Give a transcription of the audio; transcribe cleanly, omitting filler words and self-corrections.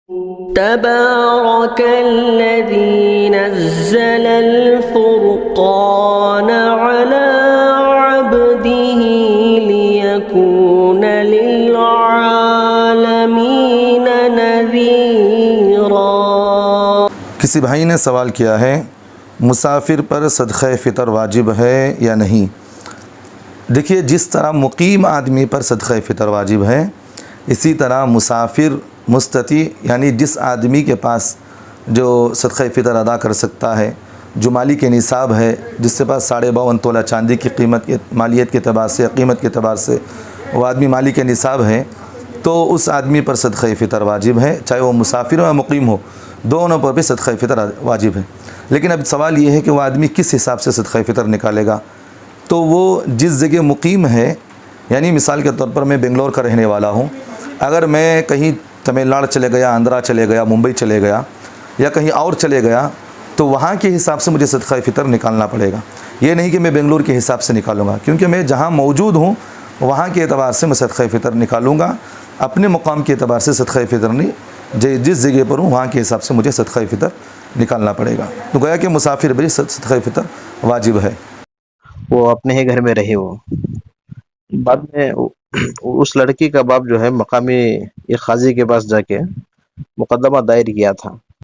تبارك الذي نزل الفرقان على عبده ليكون للعالمين نذيرا۔ کسی بھائی نے سوال کیا ہے مسافر پر صدقہ فطر واجب ہے یا نہیں؟ دیکھیے، جس طرح مقیم آدمی پر صدقہ فطر واجب ہے، اسی طرح مسافر مستطیع یعنی جس آدمی کے پاس جو صدقہ فطر ادا کر سکتا ہے، جو مالی کے نصاب ہے، جس کے پاس 52.5 تولہ چاندی کی قیمت مالیت کے اعتبار سے قیمت کے اعتبار سے وہ آدمی مالی کے نصاب ہے، تو اس آدمی پر صدقہ فطر واجب ہے، چاہے وہ مسافر ہو یا مقیم ہو، دونوں پر بھی صدقہ فطر واجب ہے۔ لیکن اب سوال یہ ہے کہ وہ آدمی کس حساب سے صدقہ فطر نکالے گا؟ تو وہ جس جگہ مقیم ہے، یعنی مثال کے طور پر میں بنگلور کا رہنے والا ہوں، اگر میں کہیں تمل ناڈو چلے گیا، آندھرا چلے گیا، ممبئی چلے گیا یا کہیں اور چلے گیا، تو وہاں کے حساب سے مجھے صدقہ فطر نکالنا پڑے گا۔ یہ نہیں کہ میں بنگلور کے حساب سے نکالوں گا، کیونکہ میں جہاں موجود ہوں وہاں کے اعتبار سے میں صدقہ فطر نکالوں گا، اپنے مقام کے اعتبار سے صدقہ فطر نہیں، جس جگہ پر ہوں وہاں کے حساب سے مجھے صدقہ فطر نکالنا پڑے گا۔ تو گویا کہ مسافر بھی صدقہ فطر واجب ہے۔ وہ اپنے ہی گھر میں رہے، وہ بعد میں اس لڑکی کا باپ جو ہے مقامی ایک قاضی کے پاس جا کے مقدمہ دائر کیا تھا